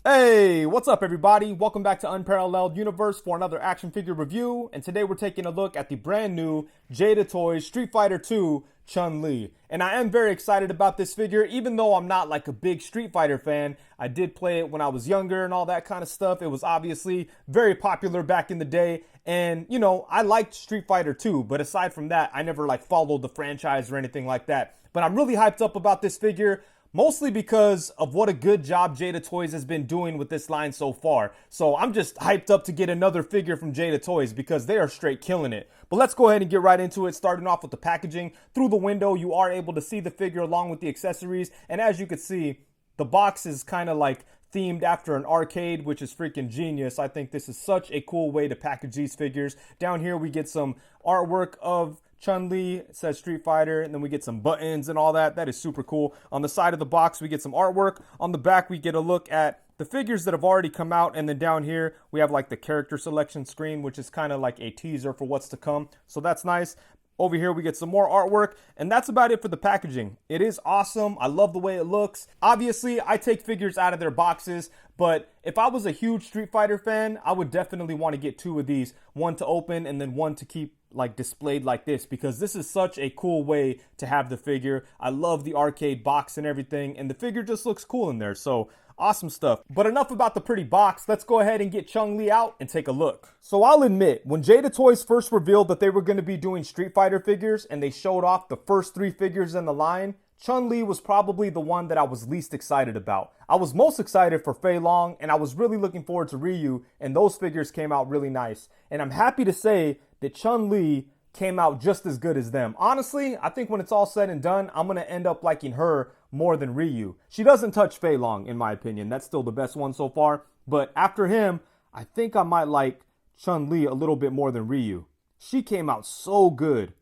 Hey, what's up everybody? Welcome back to Unparalleled Universe for another action figure review. And today we're taking a look at the brand new Jada Toys Street Fighter 2 Chun Li. And I am very excited about this figure, even though I'm not like a big Street Fighter fan. I did play it when I was younger and all that kind of stuff. It was obviously very popular back in the day. And, you know, I liked Street Fighter 2, but aside from that, I never like followed the franchise or anything like that. But I'm really hyped up about this figure. Mostly because of what a good job Jada Toys has been doing with this line so far. So I'm just hyped up to get another figure from Jada Toys because they are straight killing it. But let's go ahead and get right into it, starting off with the packaging. Through the window, you are able to see the figure along with the accessories. And as you can see, the box is kind of like themed after an arcade, which is freaking genius. I think this is such a cool way to package these figures. Down here, we get some artwork of Chun Li. It says Street Fighter, and then we get some buttons and all that. That is super cool. On the side of the box, we get some artwork. On the back, we get a look at the figures that have already come out, and then down here, we have like the character selection screen, which is kind of like a teaser for what's to come. So that's nice. Over here, we get some more artwork, and that's about it for the packaging. It is awesome. I love the way it looks. Obviously, I take figures out of their boxes, but if I was a huge Street Fighter fan, I would definitely want to get two of these. One to open and then one to keep like displayed like this, because this is such a cool way to have the figure. I love the arcade box and everything, and the figure just looks cool in there. So awesome stuff. But enough about the pretty box. Let's go ahead and get Chun Li out and take a look. So I'll admit, when Jada Toys first revealed that they were going to be doing Street Fighter figures and they showed off the first three figures in the line, Chun Li was probably the one that I was least excited about. I was most excited for Fei Long, and I was really looking forward to Ryu, and those figures came out really nice. And I'm happy to say that Chun Li came out just as good as them. Honestly, I think when it's all said and done, I'm going to end up liking her more than Ryu. She doesn't touch Fei Long, in my opinion. That's still the best one so far. But after him, I think I might like Chun Li a little bit more than Ryu. She came out so good.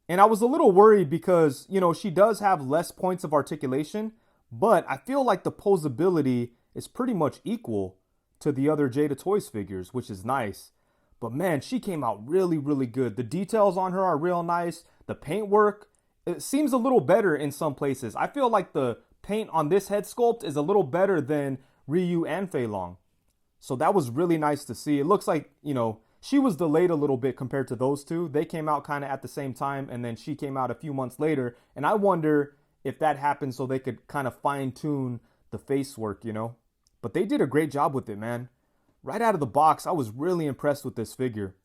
And I was a little worried because, you know, she does have less points of articulation, but I feel like the posability is pretty much equal to the other Jada Toys figures, which is nice. But man, she came out really, really good. The details on her are real nice. The paint work, it seems a little better in some places. I feel like the paint on this head sculpt is a little better than Ryu and Fei Long. So that was really nice to see. It looks like, you know, she was delayed a little bit compared to those two. They came out kind of at the same time, and then she came out a few months later. And I wonder if that happened so they could kind of fine tune the face work, you know. But they did a great job with it, man. Right out of the box, I was really impressed with this figure.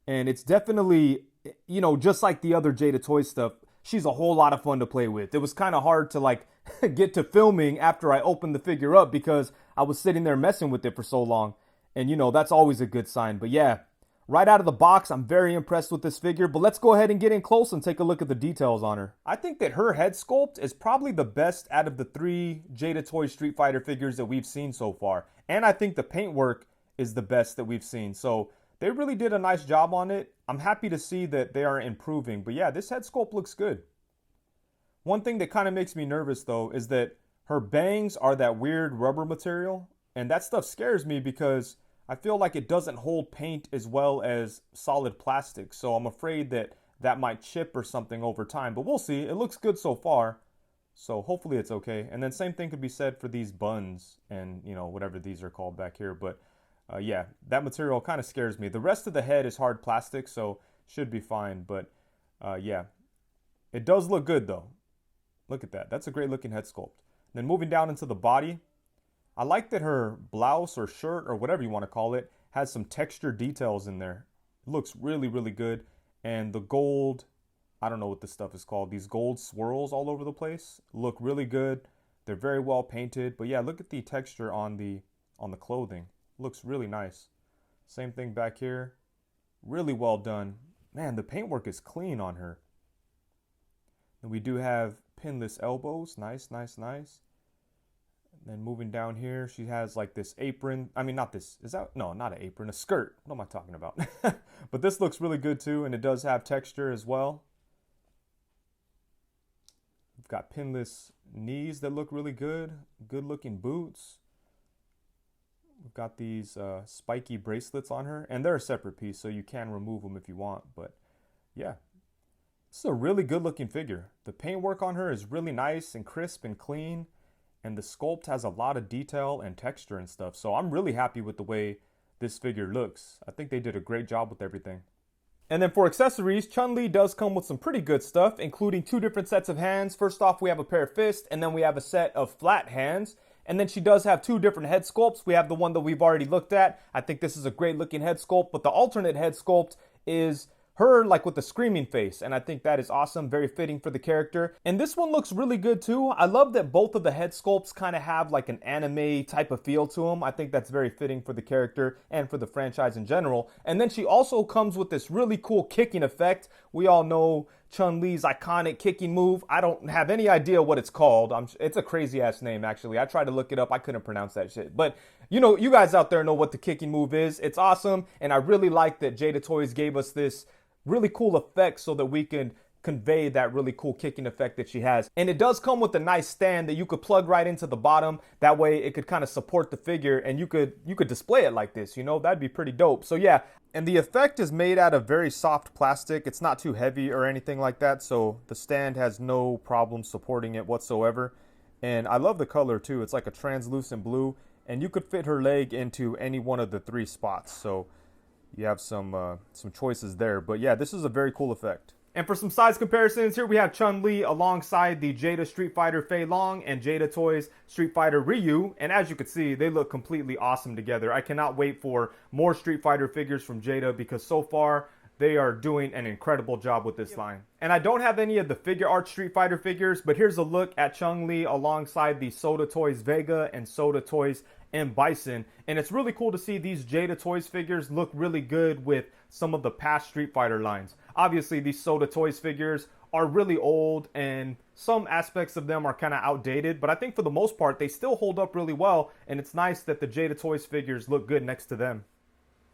And it's definitely, you know, just like the other Jada Toy stuff, she's a whole lot of fun to play with. It was kind of hard to like get to filming after I opened the figure up because I was sitting there messing with it for so long. And, you know, that's always a good sign. But yeah, right out of the box, I'm very impressed with this figure. But let's go ahead and get in close and take a look at the details on her. I think that her head sculpt is probably the best out of the three Jada Toy Street Fighter figures that we've seen so far. And I think the paint work is the best that we've seen. So they really did a nice job on it. I'm happy to see that they are improving. But yeah, this head sculpt looks good. One thing that kind of makes me nervous, though, is that her bangs are that weird rubber material. And that stuff scares me because I feel like it doesn't hold paint as well as solid plastic. So I'm afraid that that might chip or something over time. But we'll see. It looks good so far. So hopefully it's okay. And then same thing could be said for these buns and, you know, whatever these are called back here. But yeah, that material kind of scares me. The rest of the head is hard plastic, so should be fine. But yeah, it does look good though. Look at that. That's a great looking head sculpt. Then moving down into the body, I like that her blouse or shirt or whatever you want to call it has some texture details in there. It looks really, really good. And the gold, I don't know what this stuff is called. These gold swirls all over the place look really good. They're very well painted. But yeah, look at the texture on the clothing. It looks really nice. Same thing back here. Really well done. Man, the paintwork is clean on her. And we do have pinless elbows. Nice, nice, nice. Then moving down here, she has like this apron. I mean, not this. Is that? No, not an apron. A skirt. What am I talking about? But this looks really good too, and it does have texture as well. We've got pinless knees that look really good. Good looking boots. We've got these spiky bracelets on her, and they're a separate piece, so you can remove them if you want. But yeah, this is a really good looking figure. The paintwork on her is really nice and crisp and clean. and the sculpt has a lot of detail and texture and stuff. So I'm really happy with the way this figure looks. I think they did a great job with everything. And then for accessories, Chun Li does come with some pretty good stuff, including 2 different sets of hands. First off, we have a pair of fists, and then we have a set of flat hands. And then she does have 2 different head sculpts. We have the one that we've already looked at. I think this is a great looking head sculpt, but the alternate head sculpt is her like with the screaming face, and I think that is awesome, very fitting for the character. And this one looks really good too. I love that both of the head sculpts kind of have like an anime type of feel to them. I think that's very fitting for the character and for the franchise in general. And then she also comes with this really cool kicking effect. We all know Chun Li's iconic kicking move. I don't have any idea what it's called. It's a crazy ass name actually. I tried to look it up. I couldn't pronounce that shit. But you know, you guys out there know what the kicking move is. It's awesome, and I really like that Jada Toys gave us this really cool effect so that we can convey that really cool kicking effect that she has. And it does come with a nice stand that you could plug right into the bottom. That way it could kind of support the figure, and you could display it like this, you know, that'd be pretty dope. So yeah, and the effect is made out of very soft plastic. It's not too heavy or anything like that, so the stand has no problem supporting it whatsoever. And I love the color too. It's like a translucent blue, and you could fit her leg into any one of the 3 spots. So you have some choices there. But yeah, this is a very cool effect. And for some size comparisons, here we have Chun Li alongside the Jada Street Fighter Fei Long and Jada Toys Street Fighter Ryu. And as you can see, they look completely awesome together. I cannot wait for more Street Fighter figures from Jada, because so far they are doing an incredible job with this line. And I don't have any of the figure art Street Fighter figures, but here's a look at Chun Li alongside the Soda Toys Vega and Soda Toys M Bison. And it's really cool to see these Jada Toys figures look really good with some of the past Street Fighter lines. Obviously, these Soda Toys figures are really old, and some aspects of them are kind of outdated, but I think for the most part, they still hold up really well, and it's nice that the Jada Toys figures look good next to them.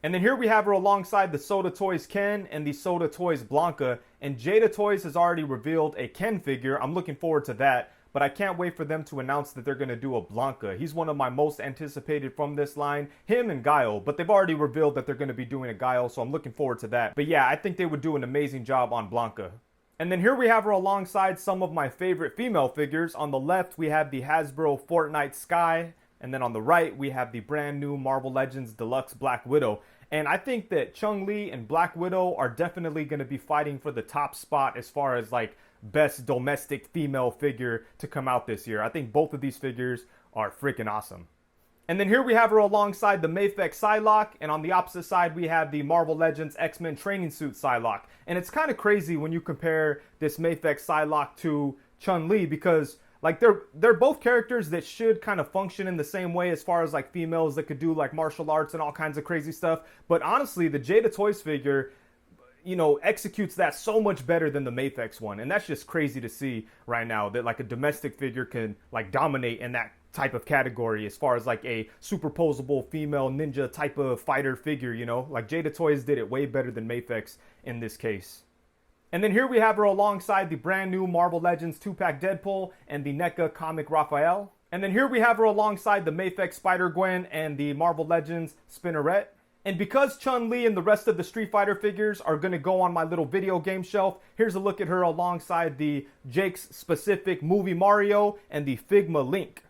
And then here we have her alongside the Soda Toys Ken and the Soda Toys Blanca, and Jada Toys has already revealed a Ken figure. I'm looking forward to that. But I can't wait for them to announce that they're going to do a Blanca. He's one of my most anticipated from this line, him and Guile. But they've already revealed that they're going to be doing a Guile, so I'm looking forward to that. But yeah, I think they would do an amazing job on Blanca. And then here we have her alongside some of my favorite female figures. On the left, we have the Hasbro Fortnite Sky. And then on the right, we have the brand new Marvel Legends Deluxe Black Widow. And I think that Chun Li and Black Widow are definitely going to be fighting for the top spot as far as like best domestic female figure to come out this year. I think both of these figures are freaking awesome. And then here we have her alongside the Mafex Psylocke, and on the opposite side we have the Marvel Legends X-Men Training Suit Psylocke. And it's kind of crazy when you compare this Mafex Psylocke to Chun Li, because like they're both characters that should kind of function in the same way as far as like females that could do like martial arts and all kinds of crazy stuff. But honestly, the Jada Toys figure, you know, executes that so much better than the Mafex one. And that's just crazy to see right now, that like a domestic figure can like dominate in that type of category as far as like a superposable female ninja type of fighter figure, you know, like Jada Toys did it way better than Mafex in this case. And then here we have her alongside the brand new Marvel Legends 2-pack Deadpool and the NECA comic Raphael. And then here we have her alongside the Mafex Spider-Gwen and the Marvel Legends Spinneret. And because Chun Li and the rest of the Street Fighter figures are going to go on my little video game shelf, here's a look at her alongside the Jake's Specific Movie Mario and the Figma Link.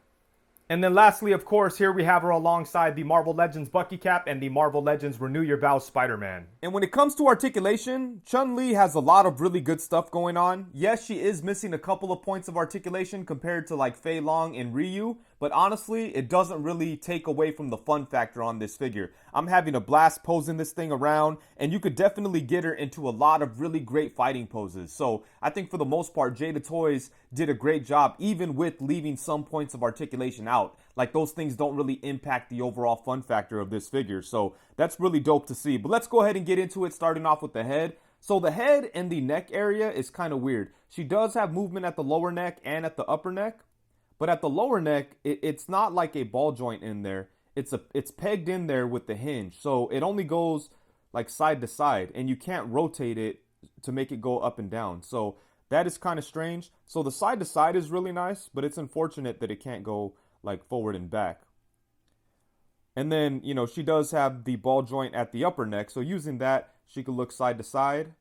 And then lastly, of course, here we have her alongside the Marvel Legends Bucky Cap and the Marvel Legends Renew Your Vows Spider-Man. And when it comes to articulation, Chun Li has a lot of really good stuff going on. Yes, she is missing a couple of points of articulation compared to like Fei Long and Ryu, but honestly, it doesn't really take away from the fun factor on this figure. I'm having a blast posing this thing around, and you could definitely get her into a lot of really great fighting poses. So I think for the most part, Jada Toys did a great job, even with leaving some points of articulation out. Like those things don't really impact the overall fun factor of this figure. So that's really dope to see. But let's go ahead and get into it, starting off with the head. So the head and the neck area is kind of weird. She does have movement at the lower neck and at the upper neck. But at the lower neck, it's not like a ball joint in there. It's pegged in there with the hinge. So it only goes like side to side, and you can't rotate it to make it go up and down. So that is kind of strange. So the side to side is really nice, but it's unfortunate that it can't go like forward and back. And then, you know, she does have the ball joint at the upper neck. So using that, she could look side to side.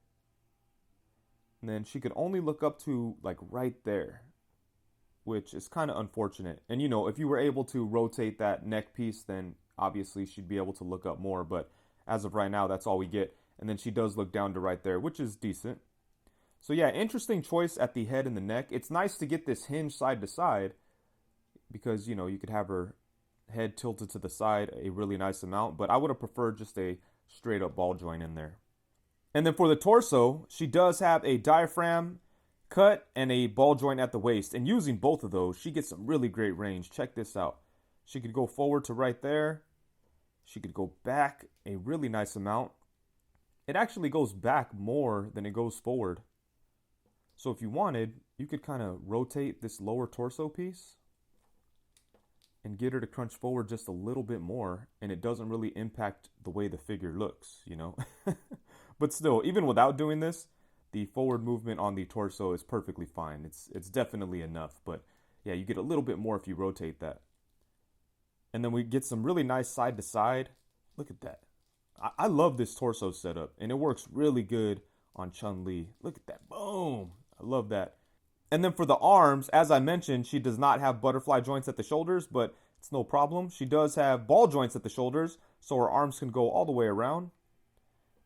And then she could only look up to like right there. which is kind of unfortunate. And you know, if you were able to rotate that neck piece, then obviously she'd be able to look up more. But as of right now, that's all we get. And then she does look down to right there, which is decent. So yeah, interesting choice at the head and the neck. It's nice to get this hinge side to side because, you know, you could have her head tilted to the side a really nice amount. But I would have preferred just a straight up ball joint in there. And then for the torso, she does have a diaphragm cut and a ball joint at the waist. And using both of those, she gets some really great range. Check this out. She could go forward to right there. She could go back a really nice amount. It actually goes back more than it goes forward. So if you wanted, you could kind of rotate this lower torso piece and get her to crunch forward just a little bit more, and it doesn't really impact the way the figure looks, you know. But still, even without doing this, the forward movement on the torso is perfectly fine. It's definitely enough, but yeah, you get a little bit more if you rotate that. And then we get some really nice side to side. Look at that. I love this torso setup, and it works really good on Chun Li. Look at that. Boom. I love that. And then for the arms, as I mentioned, she does not have butterfly joints at the shoulders, but it's no problem. She does have ball joints at the shoulders, so her arms can go all the way around.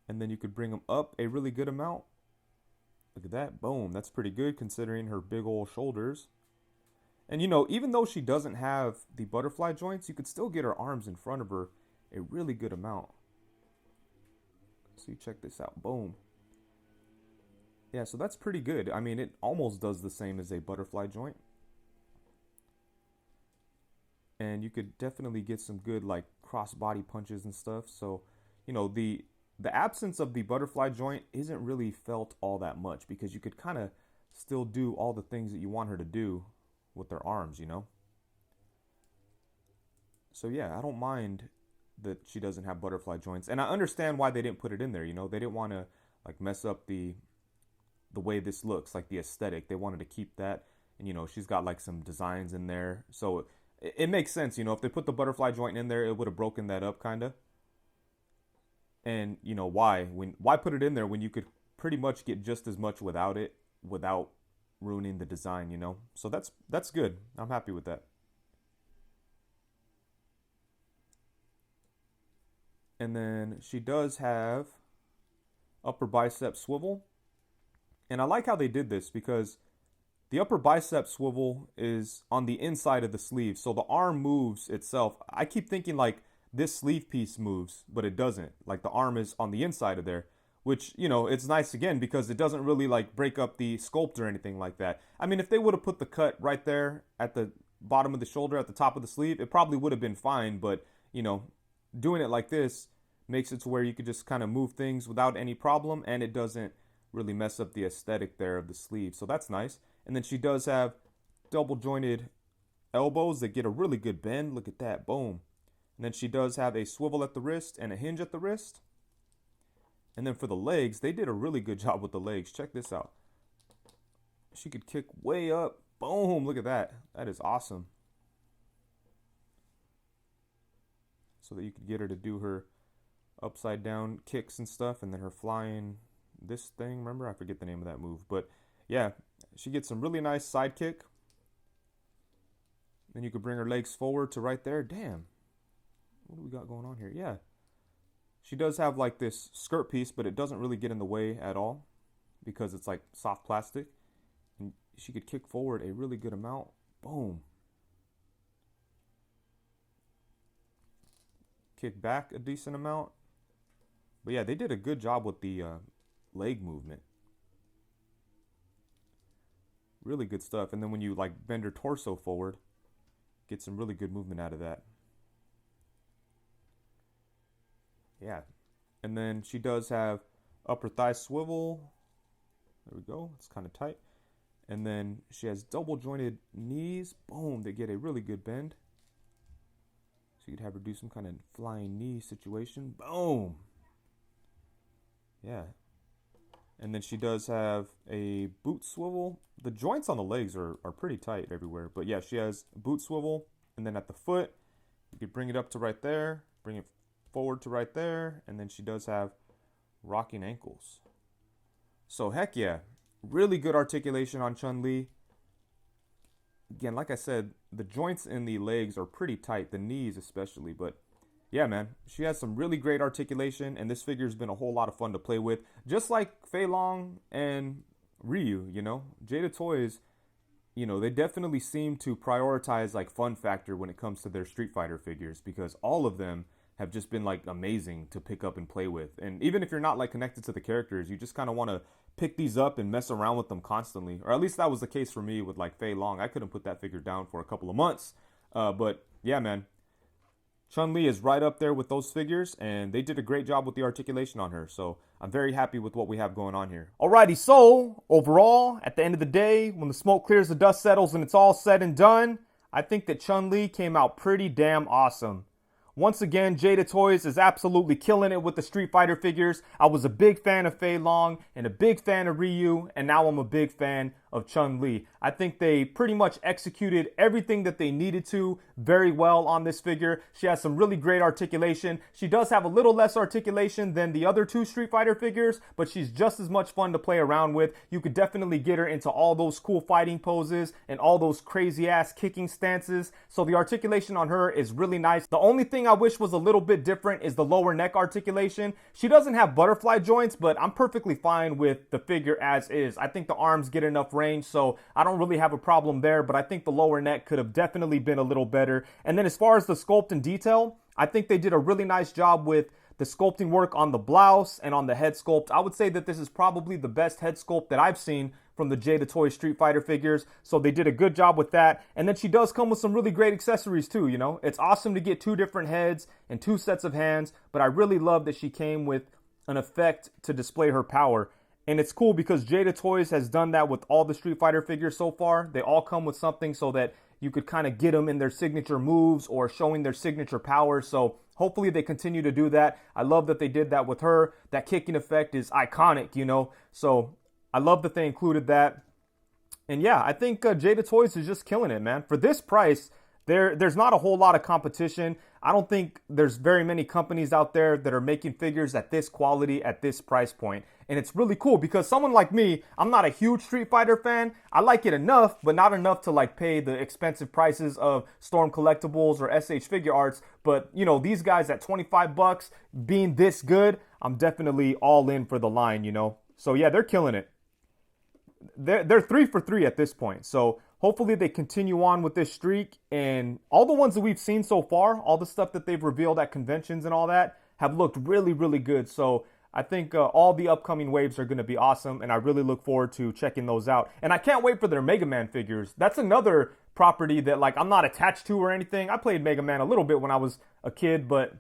And then you could bring them up a really good amount. Look at that. Boom. That's pretty good considering her big old shoulders. And you know, even though she doesn't have the butterfly joints, you could still get her arms in front of her a really good amount. So you check this out. Boom. Yeah, so that's pretty good. I mean, it almost does the same as a butterfly joint. And you could definitely get some good like cross body punches and stuff. So, you know, the absence of the butterfly joint isn't really felt all that much because you could kind of still do all the things that you want her to do with their arms, you know? So yeah, I don't mind that she doesn't have butterfly joints. And I understand why they didn't put it in there, you know? They didn't want to like mess up the way this looks, like the aesthetic. They wanted to keep that. And you know, she's got like some designs in there. So it makes sense, you know, if they put the butterfly joint in there, it would have broken that up kind of. And you know, why put it in there when you could pretty much get just as much without it, without ruining the design, you know? So that's good. I'm happy with that. And then she does have upper bicep swivel. And I like how they did this because the upper bicep swivel is on the inside of the sleeve. So the arm moves itself. I keep thinking like this sleeve piece moves, but it doesn't. Like the arm is on the inside of there, which, you know, it's nice again because it doesn't really like break up the sculpt or anything like that. I mean, if they would have put the cut right there at the bottom of the shoulder, at the top of the sleeve, it probably would have been fine. But, you know, doing it like this makes it to where you could just kind of move things without any problem, and it doesn't really mess up the aesthetic there of the sleeve. So that's nice. And then she does have double jointed elbows that get a really good bend. Look at that. Boom. And then she does have a swivel at the wrist and a hinge at the wrist. And then for the legs, they did a really good job with the legs. Check this out. She could kick way up. Boom. Look at that. That is awesome. So that you could get her to do her upside down kicks and stuff, and then her flying this thing. Remember, I forget the name of that move, but yeah, she gets some really nice side kick. Then you could bring her legs forward to right there. Damn, what do we got going on here? Yeah, she does have like this skirt piece, but it doesn't really get in the way at all because it's like soft plastic, and she could kick forward a really good amount. Boom. Kick back a decent amount. But yeah, they did a good job with the leg movement. Really good stuff. And then when you like bend her torso forward, get some really good movement out of that. Yeah. And then she does have upper thigh swivel. There we go. It's kind of tight. And then she has double jointed knees. Boom. They get a really good bend. So you'd have her do some kind of flying knee situation. Boom. Yeah. And then she does have a boot swivel. The joints on the legs are pretty tight everywhere. But yeah, she has a boot swivel. And then at the foot, you could bring it up to right there. Bring it forward to right there. And then she does have rocking ankles. So heck yeah. Really good articulation on Chun Li. again, like I said, the joints in the legs are pretty tight, the knees especially. But yeah, man, she has some really great articulation, and this figure's been a whole lot of fun to play with. Just like Fei Long and Ryu, Jada Toys, they definitely seem to prioritize like fun factor when it comes to their Street Fighter figures, because all of them have just been like amazing to pick up and play with. And even if you're not like connected to the characters, you just kind of want to pick these up and mess around with them constantly. Or at least that was the case for me with like Fei Long. I couldn't put that figure down for a couple of months. But yeah, man, Chun Li is right up there with those figures, and they did a great job with the articulation on her. So I'm very happy with what we have going on here. Alrighty, so overall, at the end of the day, when the smoke clears, the dust settles, and it's all said and done, I think that Chun Li came out pretty damn awesome. Once again, Jada Toys is absolutely killing it with the Street Fighter figures. I was a big fan of Fei Long and a big fan of Ryu, and now I'm a big fan of Chun Li. I think they pretty much executed everything that they needed to very well on this figure. She has some really great articulation. She does have a little less articulation than the other two Street Fighter figures, but she's just as much fun to play around with. You could definitely get her into all those cool fighting poses and all those crazy ass kicking stances. So the articulation on her is really nice. The only thing I wish was a little bit different is the lower neck articulation. She doesn't have butterfly joints, but I'm perfectly fine with the figure as is. I think the arms get enough range, so I don't really have a problem there, but I think the lower neck could have definitely been a little better. And then as far as the sculpt and detail, I think they did a really nice job with the sculpting work on the blouse and on the head sculpt. I would say that this is probably the best head sculpt that I've seen from the Jada Toys Street Fighter figures, so they did a good job with that. And then she does come with some really great accessories too, It's awesome to get two different heads and two sets of hands, but I really love that she came with an effect to display her power. And it's cool because Jada Toys has done that with all the Street Fighter figures so far. They all come with something so that you could kind of get them in their signature moves or showing their signature power. So hopefully they continue to do that. I love that they did that with her. That kicking effect is iconic, So I love that they included that. And yeah, I think Jada Toys is just killing it, man. For this price, there's not a whole lot of competition. I don't think there's very many companies out there that are making figures at this quality at this price point. And it's really cool because someone like me, I'm not a huge Street Fighter fan. I like it enough, but not enough to like pay the expensive prices of Storm Collectibles or SH Figure Arts. But these guys at $25 being this good, I'm definitely all in for the line, So yeah, they're killing it. They're 3 for 3 at this point. So hopefully they continue on with this streak, and all the ones that we've seen so far, all the stuff that they've revealed at conventions and all that, have looked really, really good. So I think all the upcoming waves are going to be awesome, and I really look forward to checking those out. And I can't wait for their Mega Man figures. That's another property that like I'm not attached to or anything. I played Mega Man a little bit when I was a kid, but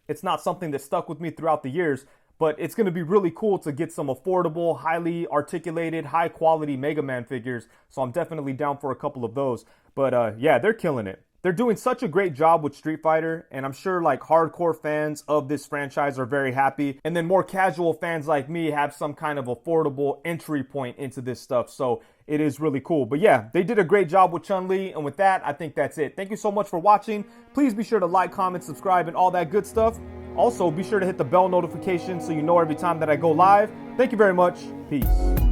it's not something that stuck with me throughout the years. But it's going to be really cool to get some affordable, highly articulated, high quality Mega Man figures. So I'm definitely down for a couple of those. But yeah, they're killing it. They're doing such a great job with Street Fighter, and I'm sure like hardcore fans of this franchise are very happy. And then more casual fans like me have some kind of affordable entry point into this stuff. So it is really cool. But yeah, they did a great job with Chun Li. And with that, I think that's it. Thank you so much for watching. Please be sure to like, comment, subscribe, and all that good stuff. Also, be sure to hit the bell notification so you know every time that I go live. Thank you very much. Peace.